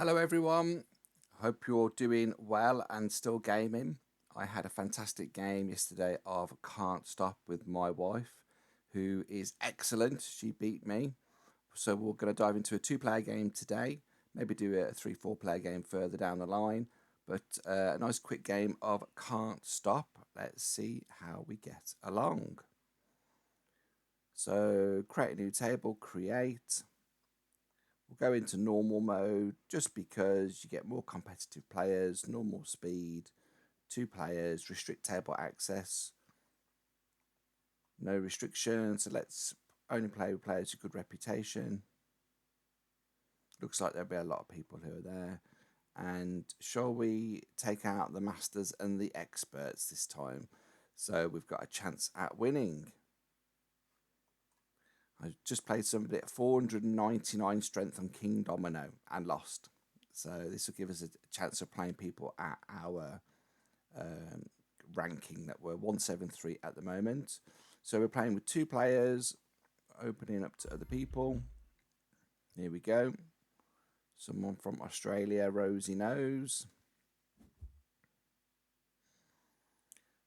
Hello everyone, hope you're doing well and still gaming. I had a fantastic game yesterday of Can't Stop with my wife, who is excellent. She beat me. So we're going to dive into a two-player game today, maybe do a 3-4 player game further down the line, but a nice quick game of Can't Stop. Let's see how we get along. So create a new table, create. We'll go into normal mode just because you get more competitive players, normal speed, 2 players, restrict table access, no restrictions. So let's only play with players with good reputation. Looks like there'll be a lot of people who are there. And shall we take out the masters and the experts this time? So we've got a chance at winning. I just played somebody at 499 strength on King Domino and lost. So this will give us a chance of playing people at our ranking that we're 173 at the moment. So we're playing with 2 players, opening up to other people. Here we go. Someone from Australia, Rosie Knows.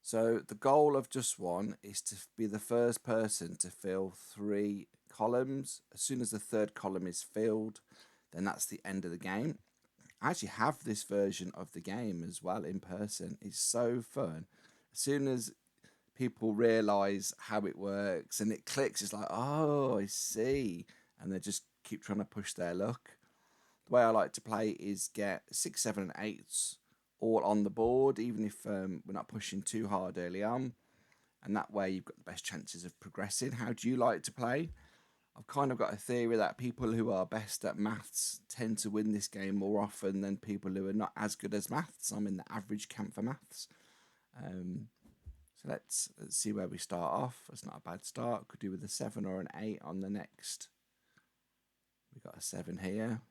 So the goal of just one is to be the first person to fill 3 columns. As soon as the 3rd column is filled, then that's the end of the game. I actually have this version of the game as well in person. It's so fun. As soon as people realize how it works and it clicks, it's like, oh, I see. And they just keep trying to push their luck. The way I like to play is get 6, 7, and 8s all on the board, even if we're not pushing too hard early on. And that way you've got the best chances of progressing. How do you like to play? I've kind of got a theory that people who are best at maths tend to win this game more often than people who are not as good as maths. I'm in the average camp for maths. So let's see where we start off. It's not a bad start. Could do with a 7 or an 8 on the next. We've got a 7 here.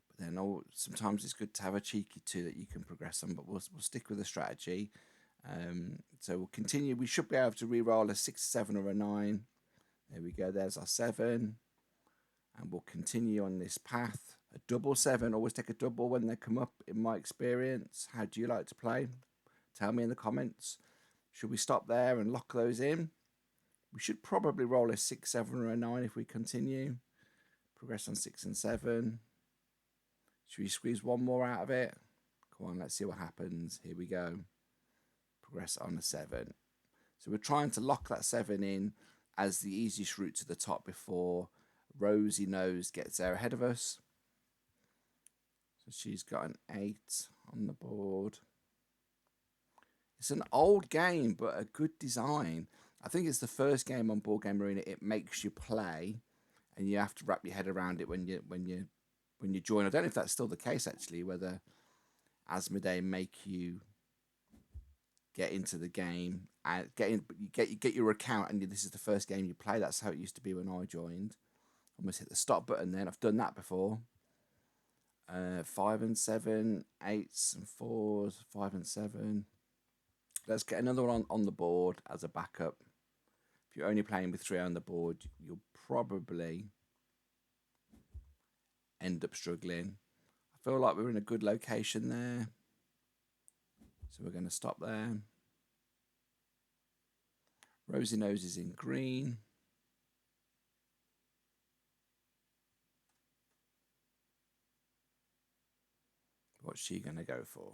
But then sometimes it's good to have a cheeky 2 that you can progress on. But we'll stick with the strategy. So we'll continue. We should be able to re-roll a 6, 7 or a 9. There we go. There's our 7. And we'll continue on this path. A double 7. Always take a double when they come up in my experience. How do you like to play? Tell me in the comments. Should we stop there and lock those in? We should probably roll a 6, 7 or a 9 if we continue. Progress on 6 and 7. Should we squeeze one more out of it? Come on, let's see what happens. Here we go. Progress on a 7. So we're trying to lock that 7 in as the easiest route to the top before Rosie Knows gets there ahead of us. So she's got an 8 on the board. It's an old game, but a good design. I think it's the first game on Board Game Arena it makes you play, and you have to wrap your head around it when you join. I don't know if that's still the case actually. Whether Asmodee make you get into the game and get your account, and this is the first game you play. That's how it used to be when I joined. Almost hit the stop button. Then I've done that before. 5 and 7, 8s and 4s, 5 and 7. Let's get another one on the board as a backup. If you're only playing with 3 on the board, you'll probably end up struggling. I feel like we're in a good location there. So we're going to stop there. Rosie Nose is in green. What's she going to go for?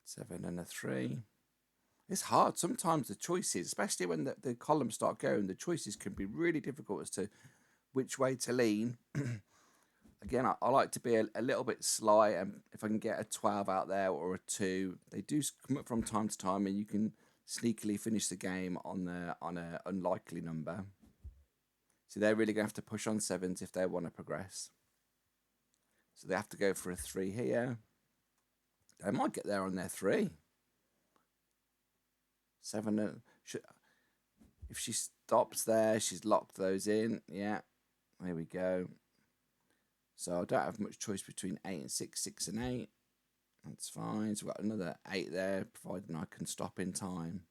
7 and a 3. It's hard. Sometimes the choices, especially when the columns start going, the choices can be really difficult as to which way to lean. Again, I like to be a little bit sly, and if I can get a 12 out there or a 2, they do come up from time to time, and you can sneakily finish the game on an unlikely number. So they're really going to have to push on 7s if they want to progress. So they have to go for a 3 here. They might get there on their 3. 7. If she stops there, she's locked those in. Yeah, there we go. So I don't have much choice between 8 and 6, 6 and 8. That's fine. So we've got another 8 there, providing I can stop in time.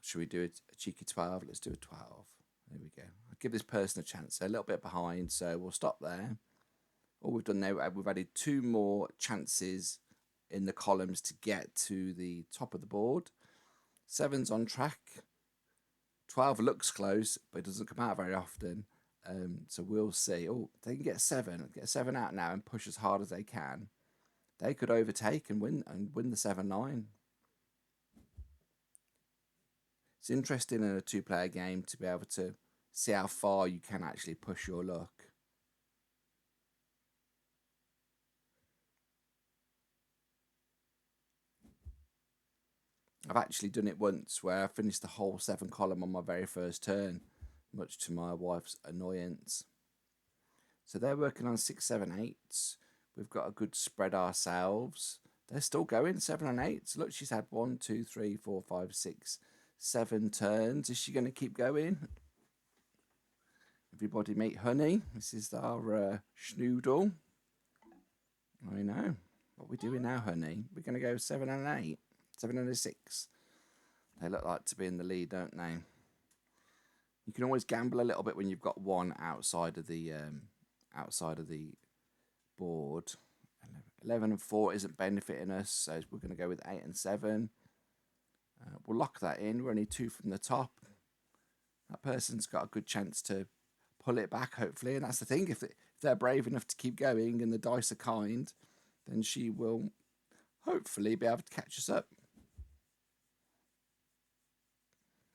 Should we do a cheeky 12? Let's do a 12. There we go. I'll give this person a chance. They're a little bit behind, so we'll stop there. All we've done now, we've added 2 more chances in the columns to get to the top of the board. 7's on track. 12 looks close, but it doesn't come out very often. So we'll see. Oh, they can get 7. Get 7 out now and push as hard as they can. They could overtake and win the 7-9. It's interesting in a 2-player game to be able to see how far you can actually push your luck. I've actually done it once where I finished the whole 7 column on my very first turn, much to my wife's annoyance. So they're working on 6, 7, 8s. We've got a good spread ourselves. They're still going 7 and 8s. Look, she's had 1, 2, 3, 4, 5, 6, 7 turns. Is she going to keep going? Everybody meet Honey. This is our schnoodle. I know. What are we doing now, Honey? We're going to go 7 and 8. 7 and a 6. They look like to be in the lead, don't they? You can always gamble a little bit when you've got 1 outside of the board. 11 and 4 isn't benefiting us, so we're going to go with 8 and 7. We'll lock that in. We're only 2 from the top. That person's got a good chance to pull it back, hopefully, and that's the thing. If they're brave enough to keep going and the dice are kind, then she will hopefully be able to catch us up.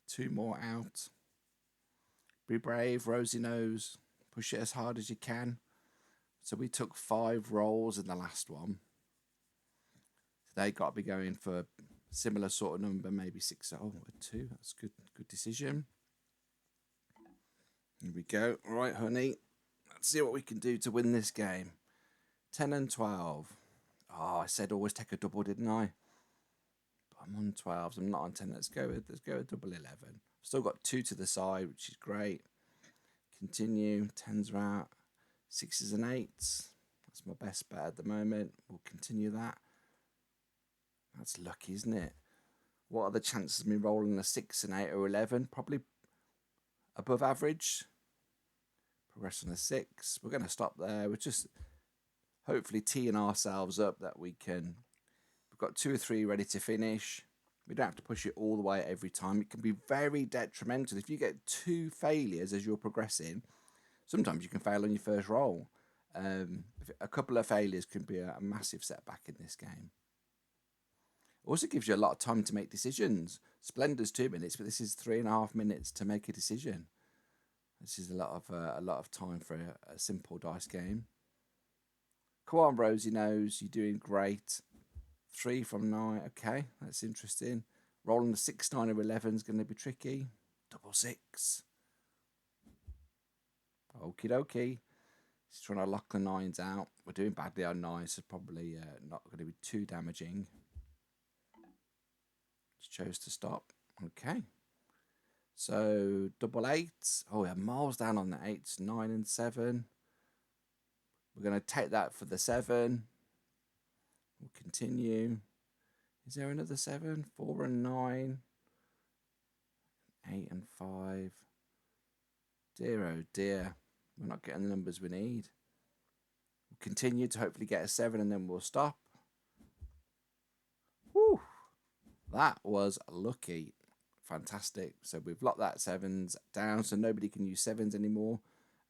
2 more out. Be brave, rosy nose. Push it as hard as you can. So we took 5 rolls in the last one. So they got to be going for a similar sort of number, maybe 6. Oh, a 2. That's good. Good decision. Here we go. All right, Honey. Let's see what we can do to win this game. 10 and 12. Oh, I said always take a double, didn't I? But I'm on 12s. I'm not on 10. Let's go with double 11. Still got 2 to the side, which is great. Continue. 10s are out. 6s and 8s. That's my best bet at the moment. We'll continue that. That's lucky, isn't it? What are the chances of me rolling a 6, an 8, or 11? Probably above average. Progress on a 6. We're going to stop there. We're just hopefully teeing ourselves up that we can. We've got 2 or 3 ready to finish. We don't have to push it all the way every time. It can be very detrimental. If you get 2 failures as you're progressing, sometimes you can fail on your first roll. A couple of failures can be a massive setback in this game. Also gives you a lot of time to make decisions. Splendor's 2 minutes, but this is 3.5 minutes to make a decision. This is a lot of time for a simple dice game. Come on, Rosy Nose, you're doing great. 3 from 9, okay, that's interesting. Rolling the 6, 9, or 11 is going to be tricky. Double 6. Okie dokie. Just trying to lock the 9s out. We're doing badly on 9s, so probably not going to be too damaging. Just chose to stop. Okay. So double 8s. Oh, we're miles down on the 8s. 9 and 7. We're going to take that for the 7. We'll continue. Is there another 7? 4 and 9. 8 and 5. Dear, oh dear. We're not getting the numbers we need. We'll continue to hopefully get a 7 and then we'll stop. Whew. That was lucky. Fantastic. So we've locked that 7s down so nobody can use 7s anymore.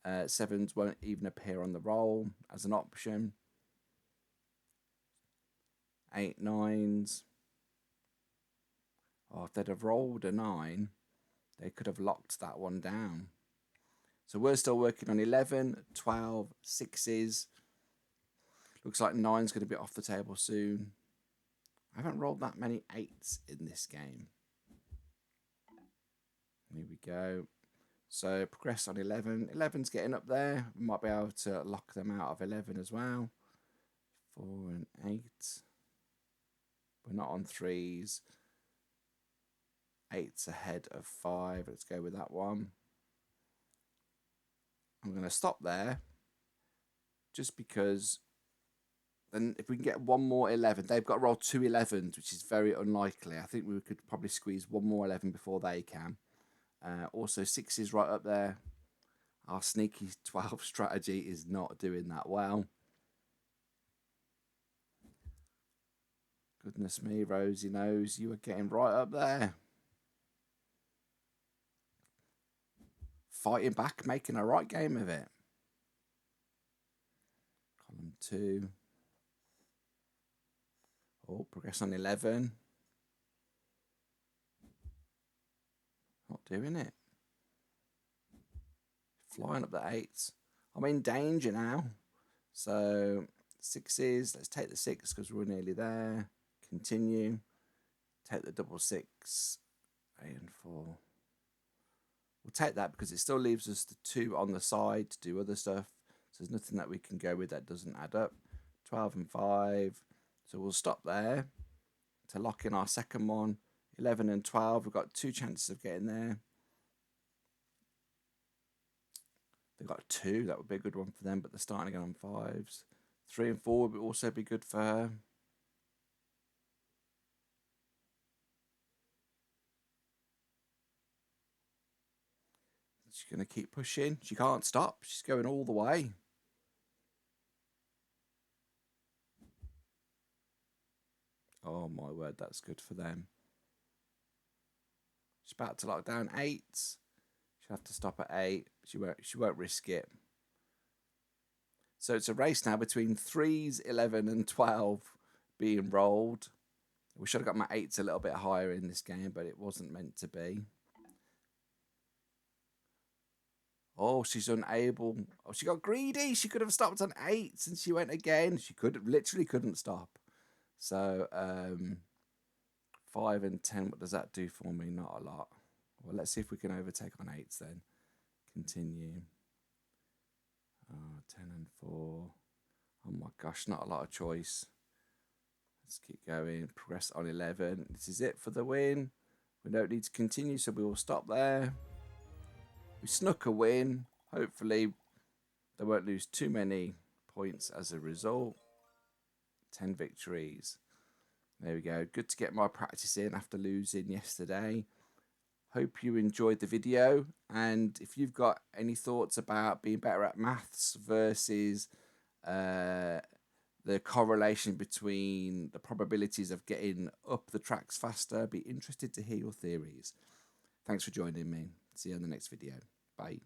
7s won't even appear on the roll as an option. 8, 9s. Oh, if they'd have rolled a 9, they could have locked that one down. So we're still working on 11, 12, 6s. Looks like 9's going to be off the table soon. I haven't rolled that many 8s in this game. Here we go. So progress on 11. 11's getting up there. We might be able to lock them out of 11 as well. 4 and 8. We're not on 3s. 8's ahead of 5. Let's go with that one. I'm going to stop there just because then if we can get one more 11, they've got to roll 2 11s, which is very unlikely. I think we could probably squeeze one more 11 before they can. Also, 6 is right up there. Our sneaky 12 strategy is not doing that well. Goodness me, Rosie knows you are getting right up there. Fighting back, making a right game of it. Column 2. Oh, progress on 11. Not doing it. Flying up the 8s. I'm in danger now. So 6s. Let's take the 6 because we're nearly there. Continue. Take the double 6. 8 and 4. We'll take that because it still leaves us the 2 on the side to do other stuff. So there's nothing that we can go with that doesn't add up. 12 and 5. So we'll stop there to lock in our second one. 11 and 12. We've got 2 chances of getting there. They've got 2. That would be a good one for them, but they're starting again on 5s. 3 and 4 would also be good for her. She's going to keep pushing. She can't stop. She's going all the way. Oh, my word, that's good for them. She's about to lock down 8s. She'll have to stop at 8. She won't risk it. So it's a race now between 3s, 11 and 12 being rolled. We should have got my 8s a little bit higher in this game, but it wasn't meant to be. Oh, she's unable. Oh, she got greedy. She could have stopped on 8s and she went again. She literally couldn't stop. So 5 and 10, what does that do for me? Not a lot. Well, let's see if we can overtake on 8s then. Continue. 10 and 4. Oh my gosh, not a lot of choice. Let's keep going. Progress on 11. This is it for the win. We don't need to continue, so we will stop there. We snuck a win. Hopefully, they won't lose too many points as a result. 10 victories. There we go. Good to get my practice in after losing yesterday. Hope you enjoyed the video. And if you've got any thoughts about being better at maths versus the correlation between the probabilities of getting up the tracks faster, I'd be interested to hear your theories. Thanks for joining me. See you in the next video. Bye.